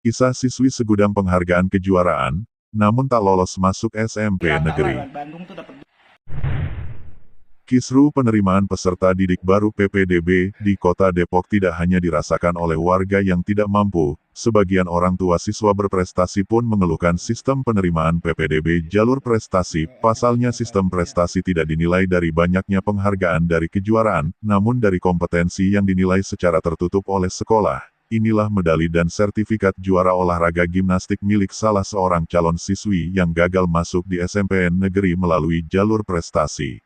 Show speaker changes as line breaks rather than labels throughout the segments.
Kisah siswi segudang penghargaan kejuaraan, namun tak lolos masuk SMP negeri. Kisru penerimaan peserta didik baru PPDB di Kota Depok tidak hanya dirasakan oleh warga yang tidak mampu, sebagian orang tua siswa berprestasi pun mengeluhkan sistem penerimaan PPDB jalur prestasi. Pasalnya sistem prestasi tidak dinilai dari banyaknya penghargaan dari kejuaraan, namun dari kompetensi yang dinilai secara tertutup oleh sekolah. Inilah medali dan sertifikat juara olahraga gimnastik milik salah seorang calon siswi yang gagal masuk di SMPN negeri melalui jalur prestasi.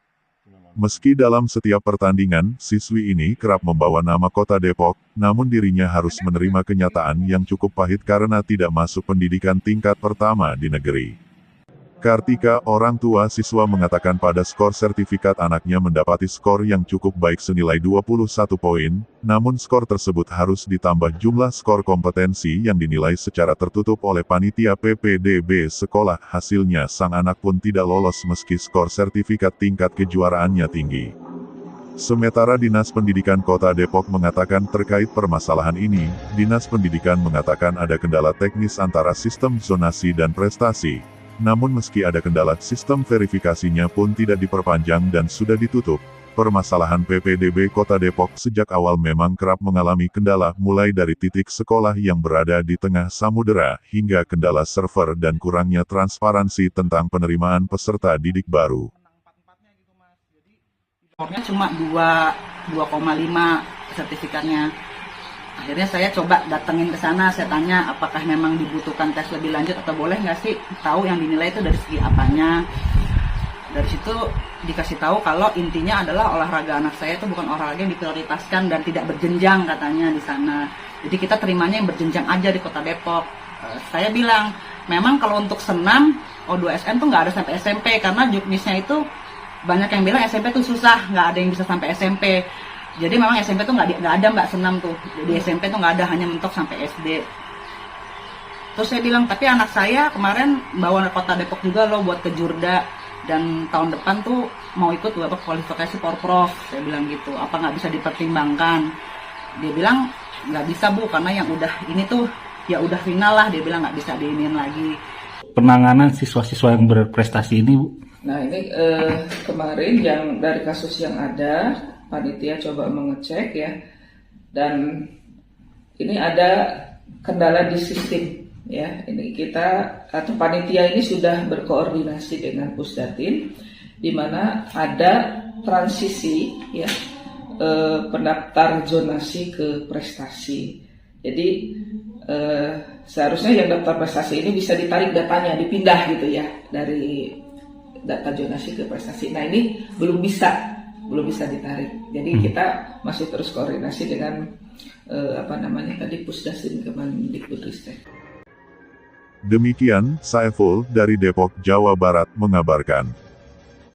Meski dalam setiap pertandingan, siswi ini kerap membawa nama Kota Depok, namun dirinya harus menerima kenyataan yang cukup pahit karena tidak masuk pendidikan tingkat pertama di negeri. Kartika, orang tua siswa mengatakan pada skor sertifikat anaknya mendapati skor yang cukup baik senilai 21 poin, namun skor tersebut harus ditambah jumlah skor kompetensi yang dinilai secara tertutup oleh panitia PPDB sekolah. Hasilnya sang anak pun tidak lolos meski skor sertifikat tingkat kejuaraannya tinggi. Sementara Dinas Pendidikan Kota Depok mengatakan terkait permasalahan ini, Dinas Pendidikan mengatakan ada kendala teknis antara sistem zonasi dan prestasi. Namun meski ada kendala, sistem verifikasinya pun tidak diperpanjang dan sudah ditutup. Permasalahan PPDB Kota Depok sejak awal memang kerap mengalami kendala, mulai dari titik sekolah yang berada di tengah samudera, hingga kendala server dan kurangnya transparansi tentang penerimaan peserta didik baru.
Skornya cuma 2,5 sertifikatnya. Akhirnya saya coba datengin ke sana, saya tanya apakah memang dibutuhkan tes lebih lanjut atau boleh nggak sih tahu yang dinilai itu dari segi apanya. Dari situ dikasih tahu kalau intinya adalah olahraga anak saya itu bukan olahraga yang diprioritaskan dan tidak berjenjang katanya di sana. Jadi kita terimanya yang berjenjang aja di Kota Depok. Saya bilang, memang kalau untuk senam O2SM tuh nggak ada sampai SMP karena juknisnya itu banyak yang bilang SMP tuh susah, nggak ada yang bisa sampai SMP. Jadi memang SMP tuh nggak ada mbak senam tuh. Jadi SMP tuh nggak ada, hanya mentok sampai SD. Terus saya bilang, tapi anak saya kemarin bawa Kota Depok juga loh buat ke Jurda. Dan tahun depan tuh mau ikut kualifikasi Porprov. Saya bilang gitu, apa nggak bisa dipertimbangkan? Dia bilang, nggak bisa bu, karena yang udah ini tuh ya udah final lah. Dia bilang nggak bisa diinin lagi.
Penanganan siswa-siswa yang berprestasi ini bu?
Nah ini kemarin yang dari kasus yang ada, panitia coba mengecek ya, dan ini ada kendala di sistem ya. Ini kita atau panitia ini sudah berkoordinasi dengan Pusdatin, di mana ada transisi ya, pendaftar zonasi ke prestasi. Jadi seharusnya yang daftar prestasi ini bisa ditarik datanya, dipindah gitu ya dari data zonasi ke prestasi. Nah ini belum bisa ditarik. Jadi kita masih terus koordinasi dengan Pusdatin Kemendikbudristek.
Demikian, Saiful dari Depok, Jawa Barat mengabarkan.